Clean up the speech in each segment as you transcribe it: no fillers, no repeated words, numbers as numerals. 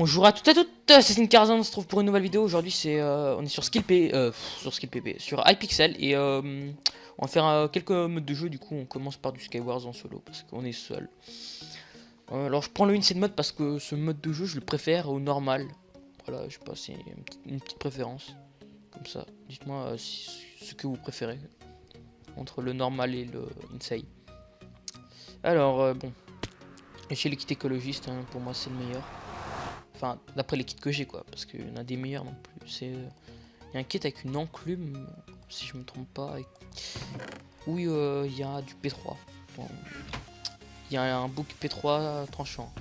Bonjour à toutes et à toutes, c'est Sinkarzan, on se trouve pour une nouvelle vidéo. Aujourd'hui on est sur SkillPP, sur Hypixel et on va faire quelques modes de jeu. Du coup on commence par du Skywars en solo parce qu'on est seul. Alors je prends le Insane mode parce que ce mode de jeu je le préfère au normal. Voilà, je sais pas, c'est une petite préférence. Comme ça, dites-moi ce que vous préférez entre le normal et le Insane. Alors bon, chez les kits écologistes, hein, pour moi c'est le meilleur. Enfin, d'après les kits que j'ai, quoi, parce qu'il y en a des meilleurs non plus. C'est, il y a un kit avec une enclume, si je me trompe pas. Oui, il y a du P3. Bon, il y a un book P3 tranchant.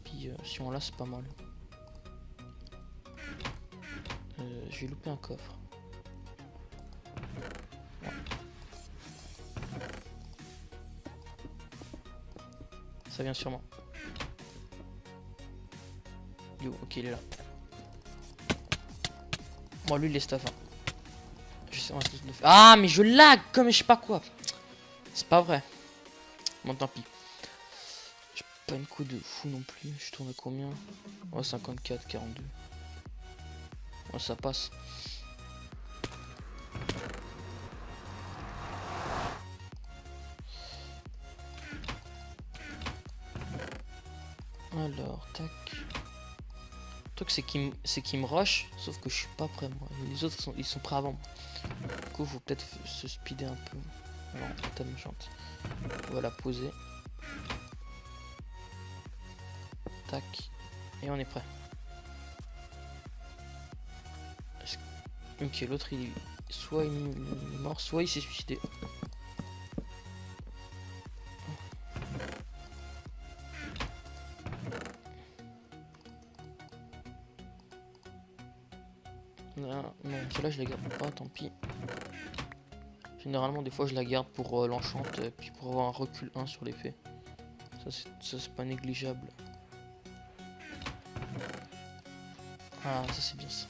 Puis si on l'a, c'est pas mal. J'ai loupé un coffre. Ouais. Ça vient sûrement. Yo, ok, il est là. Bon, lui, il est stuff. Hein. Je sais, on va se le faire. Ah, mais je lag comme je sais pas quoi. C'est pas vrai. Bon, tant pis. J'ai pas une coup de fou non plus. Je tourne à combien? Ouais, 54, 42. Ouais, ça passe. Alors, tac. Le truc c'est qu'il me rush, sauf que je suis pas prêt moi. Les autres ils sont prêts avant moi. Du coup faut peut-être se speeder un peu. Alors tellement chante. On va la poser. Tac. Et on est prêt. Ok, l'autre il soit il est mort, soit il s'est suicidé. Non, celle-là je la garde pas, tant pis. Généralement des fois je la garde pour l'enchante, puis pour avoir un recul 1 sur l'effet. Ça c'est pas négligeable. Ah ça c'est bien ça.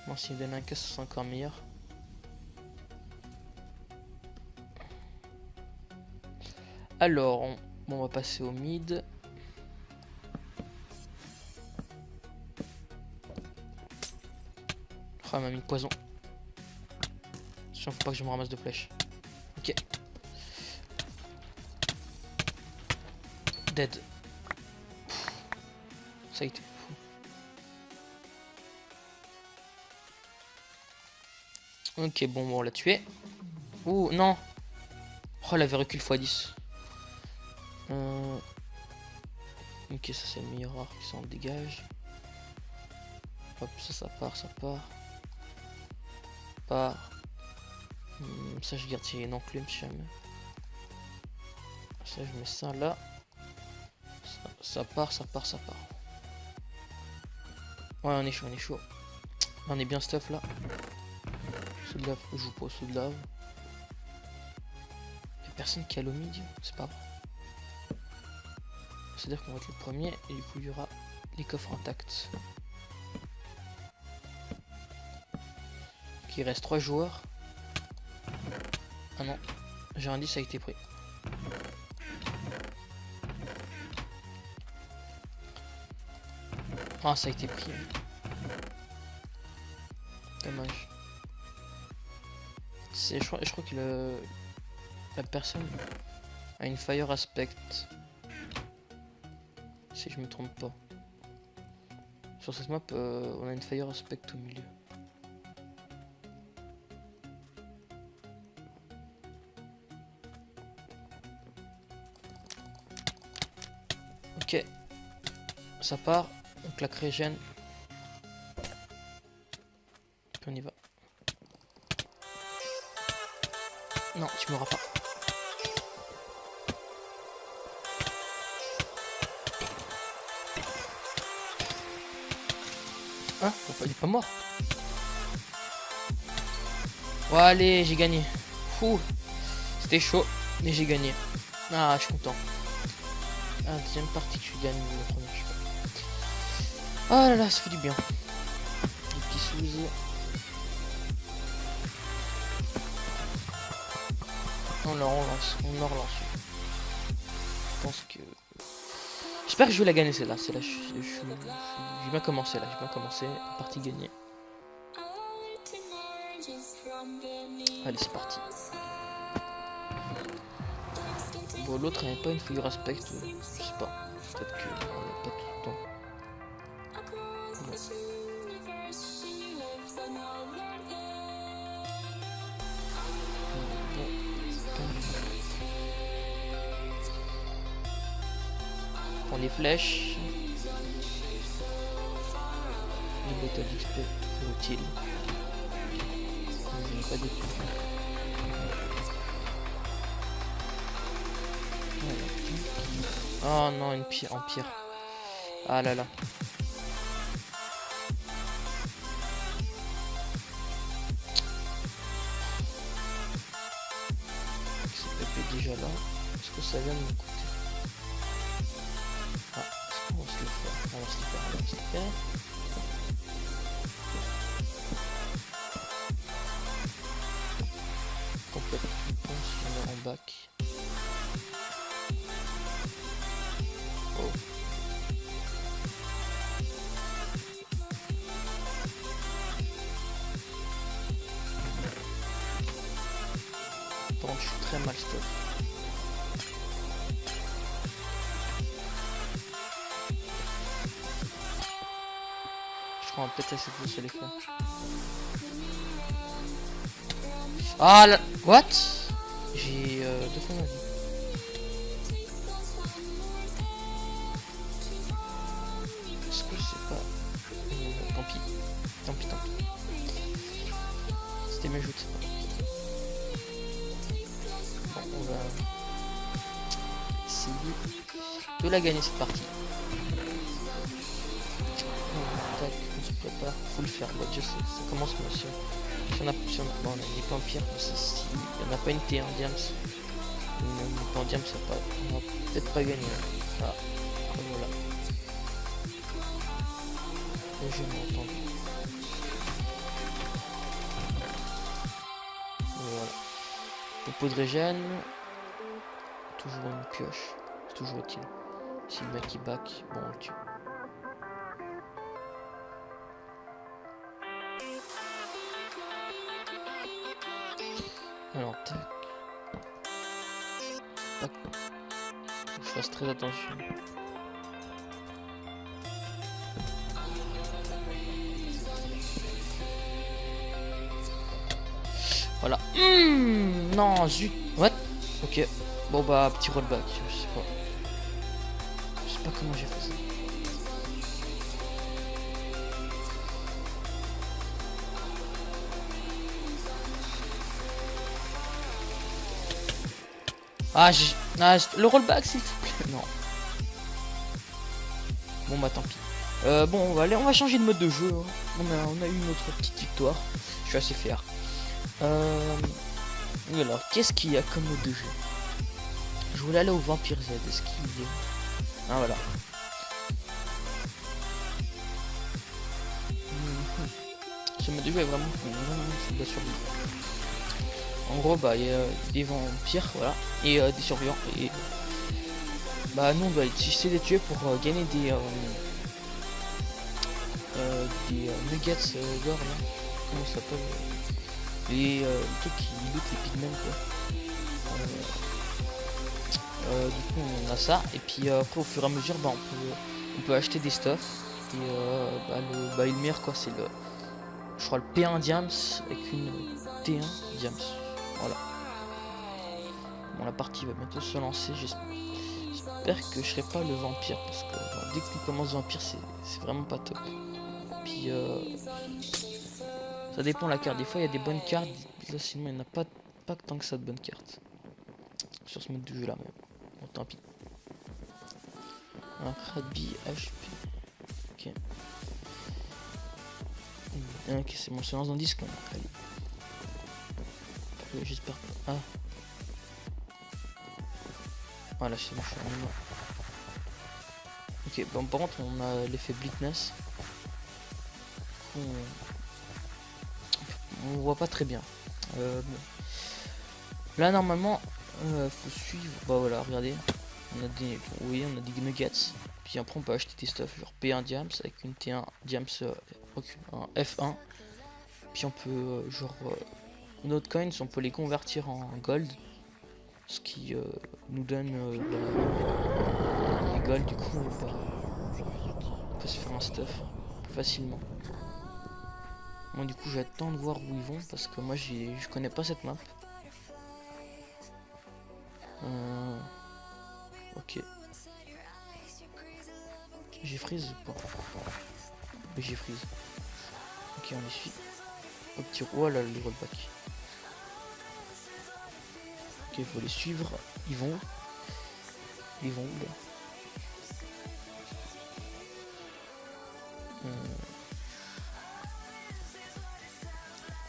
Moi s'il me donne un casse c'est encore meilleur. Alors bon, on va passer au mid. Oh, elle m'a mis le poison. Attention, faut pas que je me ramasse de flèches. Ok. Dead. Pff, ça a été fou. Ok, bon, on l'a tué. Ouh, non. Oh, elle avait recul x10. Ok, ça c'est le meilleur rare qui s'en dégage. Hop, ça part, ça part. Ça je garde, c'est une enclume si jamais. Ça je mets ça là. Ça part. Ouais, on est chaud, on est chaud. On est bien stuff là. Sous de lave, je joue pas au sous de lave. Y'a personne qui a le mid, c'est pas vrai. C'est-à-dire qu'on va être le premier et du coup il y aura les coffres intacts. Ok, il reste 3 joueurs. Ah non, j'ai un 10, ça a été pris. Ah, ça a été pris. Dommage. Je crois que la personne a une fire aspect. Si je me trompe pas. Sur cette map, on a une fire aspect au milieu. Ok. Ça part. On claque régène. Puis on y va. Non, tu m'auras pas. Hein? Il est pas mort. Ouais, allez, j'ai gagné. Fou. C'était chaud, mais j'ai gagné. Ah, je suis content. Ah, deuxième partie que je gagne, la première, je sais pas. Ah là là, ça fait du bien. Les petits sous. On le relance, Je pense J'espère que je vais la gagner celle-là. Celle-là, j'ai bien commencé là. J'ai bien commencé. Partie gagnée. Allez, c'est parti. Bon, l'autre n'avait pas une figure aspect. Je sais pas. Peut-être que on l'a pas tout le temps. Bon. On prend les flèches. Les bottes d'XP, toujours utile. Je n'ai pas des points. Oh non, une pire, en pire. Ah là là. C'est pépé déjà là. Est-ce que ça vient de me coûter? Ah, est-ce qu'on va se le faire? On va se le faire, on va se le faire. Complète réponse, on est en bac. Oh. Par contre, je suis très mal stop. Je crois en peut-être cette fois sur les faire. Ah là, what? J'ai 2 fois ma vie. Est-ce que je sais pas? Tant pis. Tant pis, tant pis. C'était mes joutes. Bon, on va essayer de la gagner cette partie. Tac, on se prépare. Faut le faire. Bah, déjà, ça commence bien sûr. Si on a, bon, on a des points pires, si il n'y en a pas une T1 Diams, une point Diams, on va peut-être pas gagner. Ah, voilà. Et je m'entends. Voilà. Popo de régène. Toujours une pioche. Toujours utile. Si le mec il back, bon on le tue. Alors, tac. Tac. Faut que je fasse très attention. Voilà. Non, zut. What? Ok. Bon bah, petit rollback. Je sais pas. Je sais pas comment j'ai fait ça. Ah, le rollback s'il vous plaît. Non. Bon bah tant pis. Bon on va changer de mode de jeu. Hein. On a eu notre petite victoire. Je suis assez fier. Alors, qu'est-ce qu'il y a comme mode de jeu? Je voulais aller au Vampire Z. Est-ce qu'il y est? Ah voilà. Ce mode de jeu est vraiment de la survie. En gros, bah il y a des vampires, voilà, et des survivants. Et bah nous on doit essayer de les tuer pour gagner des nuggets d'or là. Comment ça s'appelle? Les trucs qui lootent les pigments quoi. Du coup on a ça et puis après au fur et à mesure bah on peut acheter des stuff et le meilleur quoi c'est le je crois le P1 Diams avec une T1 Diams. Voilà. Bon la partie va bientôt se lancer. J'espère que je serai pas le vampire parce que bon, dès que tu commences vampire c'est vraiment pas top. Puis ça dépend de la carte. Des fois il y a des bonnes cartes. Là sinon il n'y en a pas tant que ça de bonnes cartes. Sur ce mode de jeu là mais bon tant pis. Un Radby HP. Ok. Ok c'est bon, on se lance dans le disque. Allez. J'espère que... Ah. Voilà, c'est bon, je suis en mort. Ok, bon par contre on a l'effet Blitness. On voit pas très bien. Bon. Là normalement faut suivre. Bah voilà, regardez. On a des. Oui, on a des nuggets. Puis après on peut acheter des stuff genre P1 diams avec une T1 diams un F1. Puis on peut nos autres coins on peut les convertir en gold. Ce qui nous donne les gold, du coup on peut se faire un stuff plus facilement. Moi du coup j'attends de voir où ils vont parce que moi je connais pas cette map. Ok. J'ai freeze ou pas? Oui, j'ai freeze. Ok, on les suit. Au petit roi là, le rollback. Ok, il faut les suivre. Ils vont où? Ils vont où là?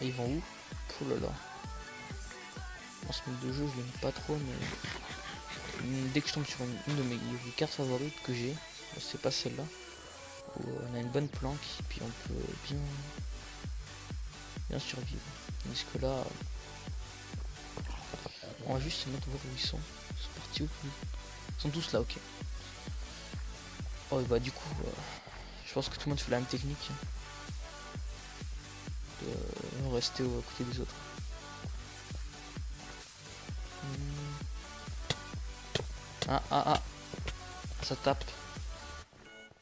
Et ils vont où? Oh là là. En ce mode de jeu, je l'aime pas trop, mais dès que je tombe sur une de mes cartes favorites que j'ai, c'est pas celle-là, où on a une bonne planque, et puis on peut bien survivre. Parce que là, on va juste se mettre voir où ils sont. Ils sont partis où? Ils sont tous là, ok. Oh, et bah du coup, je pense que tout le monde fait la même technique. De rester à côté des autres. Ah, ça tape.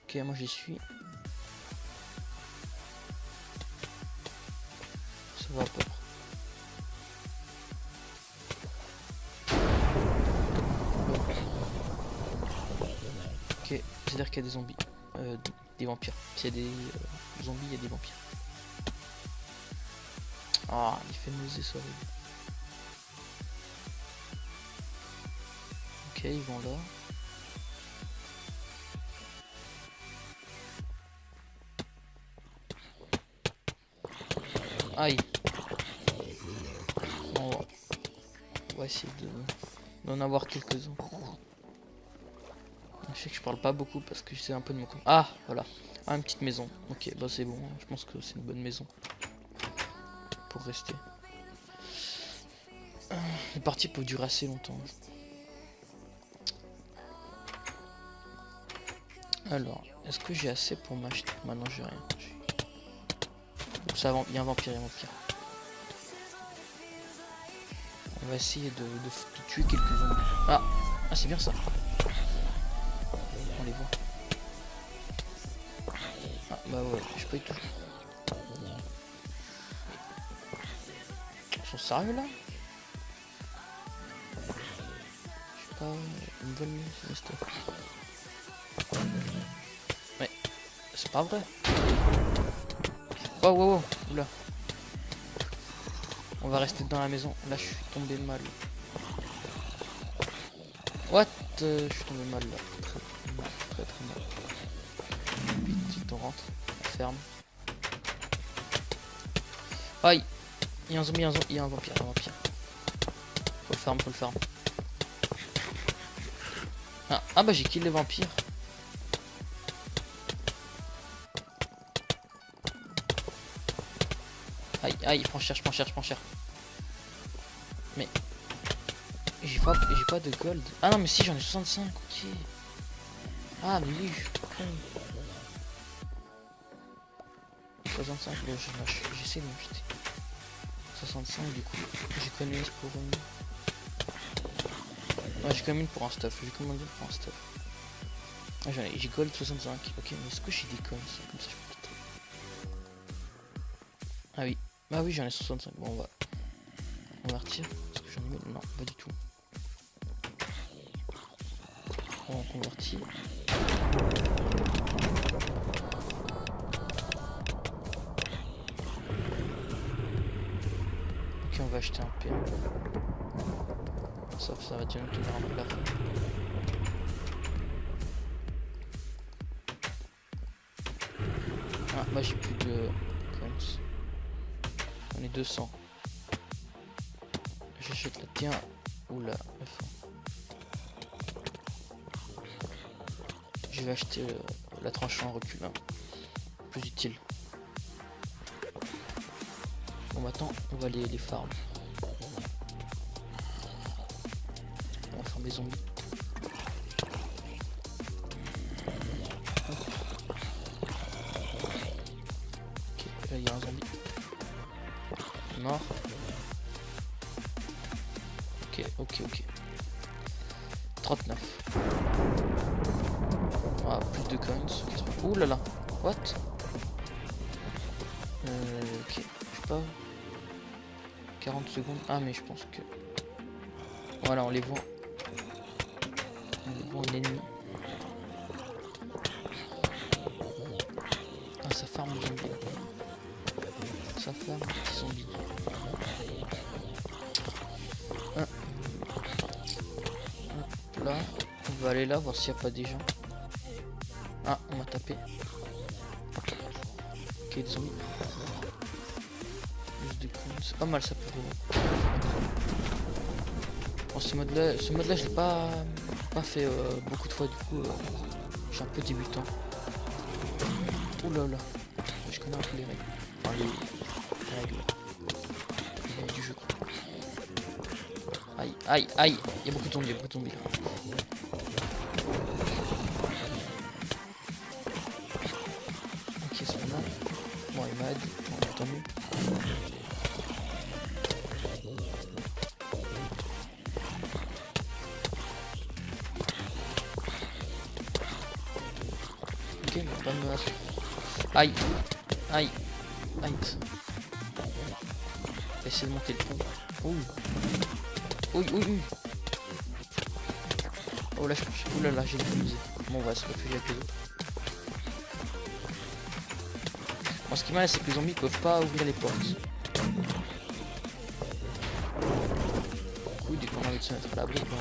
Ok, moi j'y suis. Ça va peur. Ok, c'est-à-dire qu'il y a des zombies. Des vampires. S'il y a des zombies, il y a des vampires. Ah, il fait nauser, ça. Ok, ils vont là. Aïe. On va essayer d'en avoir quelques-uns. Je sais que je parle pas beaucoup parce que j'essaie un peu de me... Ah, voilà. Ah, une petite maison. Ok, bah c'est bon. Je pense que c'est une bonne maison. Pour rester. Les parties peuvent durer assez longtemps. Alors, est-ce que j'ai assez pour m'acheter? Maintenant j'ai rien. Ça, il y a un vampire, On va essayer de tuer quelques zombies. Ah, c'est bien ça. On les voit. Ah bah ouais, je peux y toucher. Ils sont sérieux là? Je sais pas, une bonne stuff. Mais c'est pas vrai. Oh, oula. On va rester dans la maison. Là, je suis tombé mal. What? Je suis tombé mal là. Très mal. Vite, on rentre. On ferme. Aïe. Il y a un zombie, il y a un vampire, Faut le farm. Ah bah j'ai kill les vampires. Aïe, prends cher. Mais j'ai pas de gold. Ah non mais si, j'en ai 65, ok. Ah mais oui, je suis con. 65, j'essaie de m'acheter 65 du coup. J'ai connu pour ouais, j'ai quand même une pour un stuff. Ah, j'ai gold 65. Ok, mais est-ce que j'ai des coins? Comme ça je peux peut-être... Ah oui. Bah oui, j'en ai 65. Bon, on va convertir. Est-ce que j'en ai mis? Non, pas du tout. On convertit. Ok, on va acheter un P1. Ça va déjà nous tenir un peu la fin. Ah, moi j'ai plus de coins. On est 200. J'achète la T1 ou la F1. Je vais acheter la tranchée en recul. Plus utile. Bon, maintenant, on va les farms. On va farm des zombies. Mort. Ok. 39. Ah, plus de coins. Ouh là là. What? Ok. Je sais pas. 40 secondes. Ah, mais je pense que... Voilà, on les voit. On voit un ennemi. Ah, ça farme les zombies. Ça farme les petits zombies. Ah. Hop là. On va aller là, voir s'il n'y a pas des gens. Ah, on m'a tapé. Ok, des zombies. Juste des coups. C'est pas mal ça pour... Bon, ce mode là je l'ai pas fait beaucoup de fois, du coup je suis un peu débutant. Ouh là là, je connais un peu les règles. Enfin, les règles du jeu. Aïe, il y a beaucoup de zombies, là. Ok, c'est pas mal. Bon, il m'a dit, tant mieux. Ok, il va pas me menacer. Aïe. Essayer de monter le pont. Oui. Oh là, ouh là, j'ai utilisé. Bon, on va se réfugier avec les autres. Bon, ce qui m'arrive, c'est que les zombies peuvent pas ouvrir les portes. Du coup, dès qu'on a envie de se mettre à l'abri, on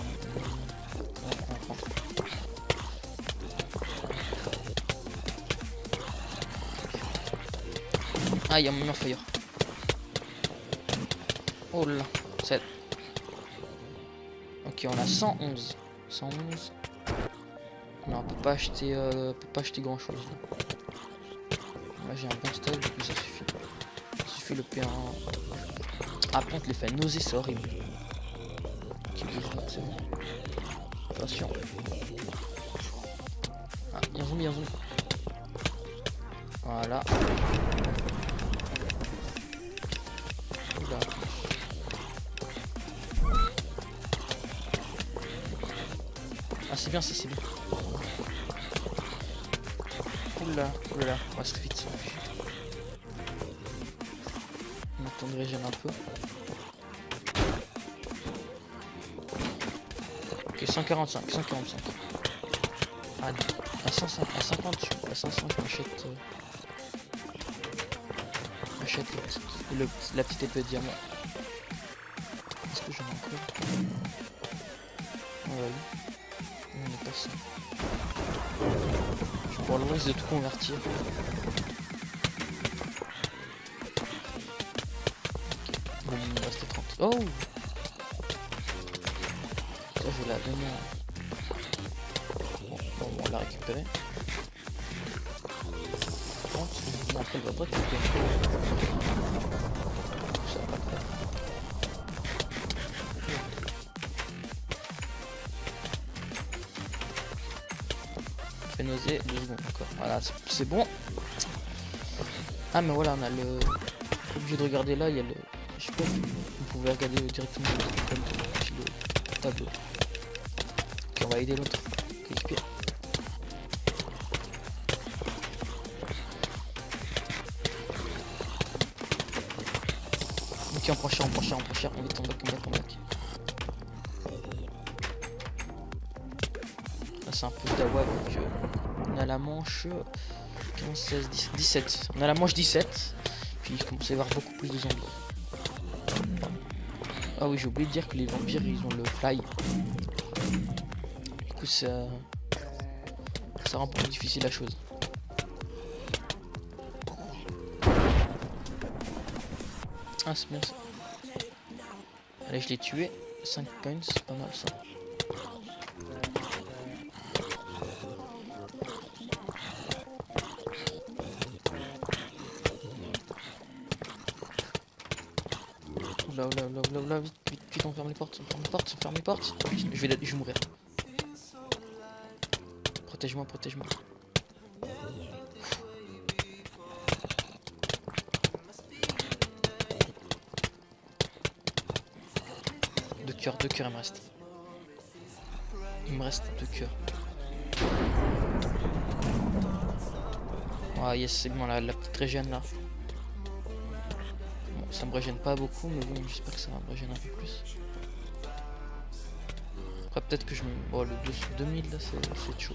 rentre. Ah, il y a mon mur fire. Oh là, 7. Ok, on a 111. Non, on peut pas acheter grand chose. Là, j'ai un bon stade, du coup ça suffit. Ça suffit le P1. Ah, par contre, l'effet nausée, c'est horrible. Ok, c'est bon. Attention. Ah, il y a un zombie. Voilà. Oula. Ah, c'est bien, c'est bien. Oula, on va se vite. On attend de régénérer un peu. Ok, 145. Ah, à 50, à 500, je m'achète la petite épée de diamant. Est-ce que j'en ai encore? Oh là là. On est passé. Je pourrais le risque de tout convertir. Bon, il me reste 30. Oh! Ça, je vais la donner à... Bon, on l'a récupéré. Bon, après, il va pas récupérer. Ça va pas faire. Fait nauser 2 secondes encore. Voilà, c'est bon. Ah, mais voilà, on a le... Obligé de regarder là, il y a le... Je sais pas, vous pouvez regarder directement le tableau. Ok, on va aider l'autre. Récupérer. Ok, on prend cher. On vite, on back. Là, c'est un peu d'awa, donc on a la manche 15, 16, 17. On a la manche 17. Puis il commence à y avoir beaucoup plus de zombies. Ah oui, j'ai oublié de dire que les vampires, ils ont le fly. Du coup, ça rend plus difficile la chose. Ah, c'est bien ça. Allez, je l'ai tué. 5 coins, c'est pas mal ça. Oula, vite, on ferme les portes, Je vais mourir. Protège-moi. cœurs, 2 cœurs il me reste. Il me reste 2 cœurs. Ah yes, c'est bon, la petite régène là. Bon, ça me régène pas beaucoup, mais bon, j'espère que ça va me régénérer un peu plus. Après, peut-être que je me... Bon, le 2000 là, c'est chaud.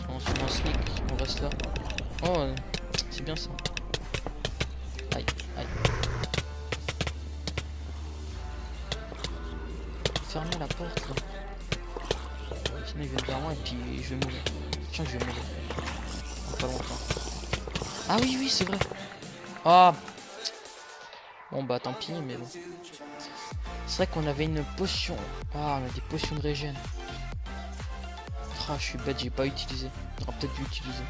On se met en sneak, on reste là. Oh, c'est bien ça. Aïe, aïe. Fermez la porte là. Sinon ils viennent vers moi et puis je vais mourir. Tiens, je vais mourir. En pas longtemps. Ah oui, oui, c'est vrai. Ah. Bon bah tant pis, mais bon. C'est vrai qu'on avait une potion. Ah, on a des potions de régène. Ah, je suis bête, j'ai pas utilisé. J'aurais peut-être dû utiliser.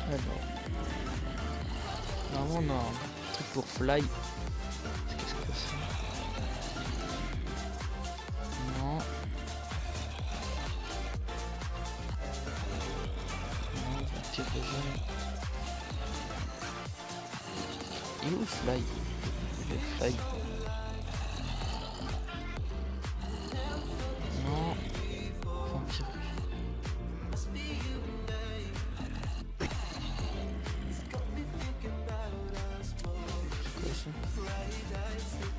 Alors. Normalement, on a un truc pour fly. Qu'est-ce que c'est? Non. Non, un petit régène. Et où le fly? Le fly. Non. Vampire.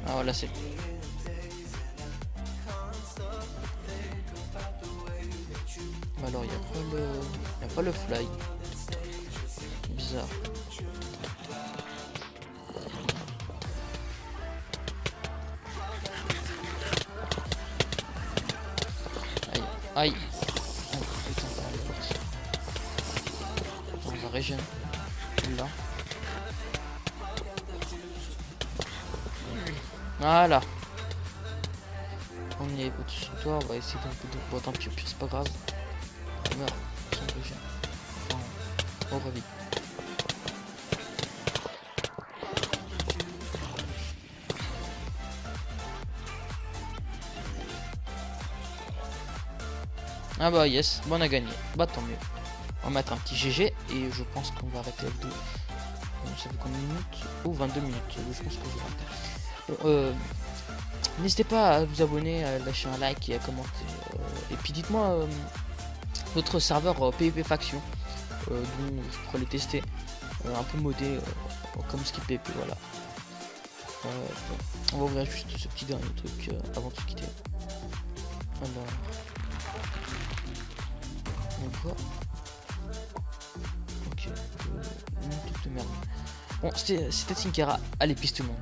Ah voilà, c'est... Alors il n'y a pas le fly. Bizarre. Aïe. Aïe. Oh putain, elle est partie. Attends, on va régénérer. Là. Voilà. On est au-dessus de toi, on va essayer d'un peu de... Bon tant pis, au pire c'est pas grave. On meurt. Enfin, on revit. Ah bah yes, bon on a gagné. Bah tant mieux. On va mettre un petit GG et je pense qu'on va arrêter la vidéo. Ça fait combien de minutes? Oh 22 minutes, je pense que je vais arrêter. N'hésitez pas à vous abonner, à lâcher un like et à commenter. Et puis dites-moi votre serveur PvP faction dont je pourrais les tester. Un peu modé comme SkillPP, voilà. On va ouvrir juste ce petit dernier truc avant de se quitter. Alors, on voit. Ok, une toute de merde. Bon, c'était Tinkera, allez, piste tout le monde.